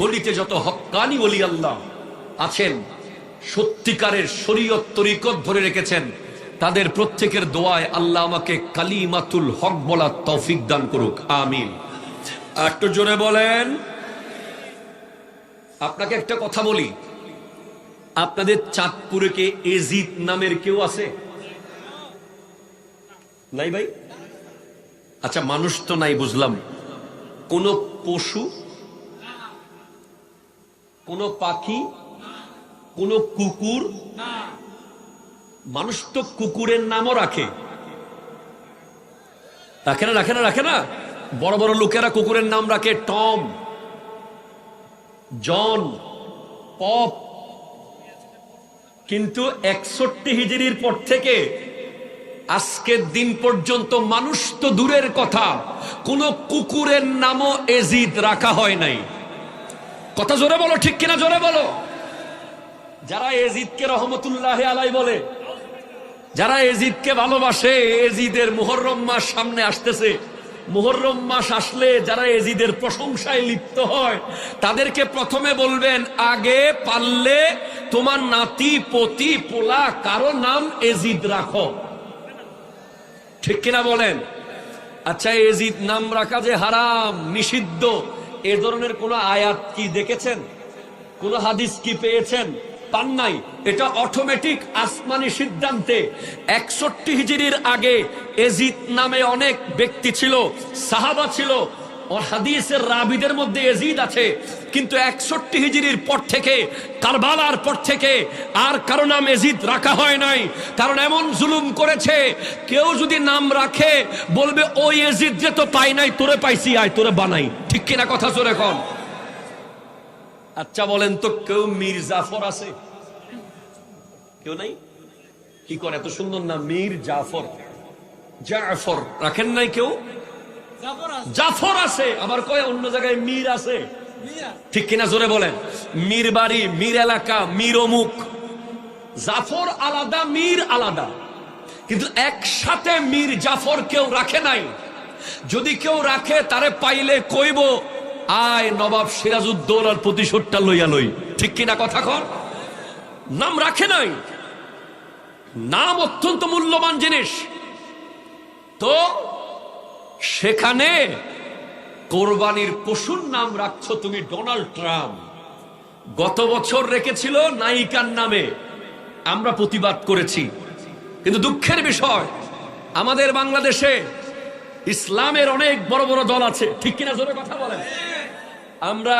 গলিতে যত হক্কানি ওলি আল্লাহ আছেন, সত্যিকারের শরীয়ত তরিকত ধরে রেখেছেন, তাদের প্রত্যেকের দোয়ায় আল্লাহ আমাকে কালিমাতুল হক বলার তৌফিক দান করুক, আমিন। একটু জোরে বলেন। আপনাকে একটা কথা বলি, আপনাদের চাঁদপুরে কে এজিদ নামের কেউ আছে? নাই ভাই? আচ্ছা, মানুষ তো নাই বুঝলাম, কোন পশু, কোন পাখি, কোন কুকুর? মানুষ তো কুকুরের নামও রাখে, রাখে না? রাখে না? রাখে না? বড় বড় লোকেরা কুকুরের নাম রাখে টম, জন, পপ। কিন্তু 61 হিজরির পর থেকে আজকের দিন পর্যন্ত মানুষ তো দূরের কথা, কোন কুকুরের নামও এজিদ রাখা হয় নাই। কথা জোরে বলো, ঠিক কিনা? জোরে বলো। যারা এজিদকে রহমতুল্লাহ আলাই বলে, যারা এজিদকে ভালোবাসে, এজিদের মুহররম মাস সামনে আসতেছে, মুহররম মাস আসলে যারা এজিদের প্রশংসায় লিপ্ত হয়, তাদেরকে প্রথমে বলবেন, আগে পারলে তোমার নাতি, পতি, পোলা কারো নাম এজিদ রাখো। ঠিক কিনা বলেন? আচ্ছা, এজিদ নাম রাখা যে হারাম, নিষিদ্ধ, এ ধরনের কোন আয়াত কি দেখেছেন? কোন হাদিস কি পেয়েছেন? পান নাই। এটা অটোমেটিক আসমানি সিদ্ধান্তে। 61 হিজরির আগে এজিদ নামে অনেক ব্যক্তি ছিল, সাহাবা ছিল, হাদিসের রাবিদের মধ্যে এজিদ আছে। কিন্তু 61 হিজরির পর থেকে, কারবালার পর থেকে আর কারো নাম এজিদ রাখা হয় নাই। কারণ এমন জুলুম করেছে, কেউ যদি নাম রাখে বলবে, ওই এজিদ যে তো পাই নাই, তোরে পাইছি, আয় তোরে বানাই। ঠিক কিনা? কথা জোরে কন। আচ্ছা বলেন তো, কেউ মীর জাফর আছে? কেউ নাই? কি করে? এত সুন্দর নাম, মীর জাফর। জাফর রাখেন নাই কেউ? জাফর আছে, আবার কয় অন্য জায়গায় মীর আছে। ঠিক কিনা? জোরে বলেন। মীর বাড়ি, মীর এলাকা, মীর অমুক। জাফর আলাদা, মীর আলাদা, কিন্তু একসাথে মীর জাফর কেউ রাখে নাই। যদি কেউ রাখে, তারে পাইলে কইব, আয় নবাব সিরাজউদ্দৌলার প্রতিশোধটা লইয়া লই। ঠিক কিনা? কথা কর। নাম রাখে নাই। নাম অত্যন্ত মূল্যবান জিনিস। তো সেখানে কোরবানির পশুর নাম রাখছো তুমি ডোনাল্ড ট্রাম্প। গত বছর রেখেছিল নায়িকার নামে, আমরা প্রতিবাদ করেছি। কিন্তু দুঃখের বিষয়, আমাদের বাংলাদেশে ইসলামের অনেক বড় বড় দল আছে। ঠিক কিনা? জোরে কথা বলেন। আমরা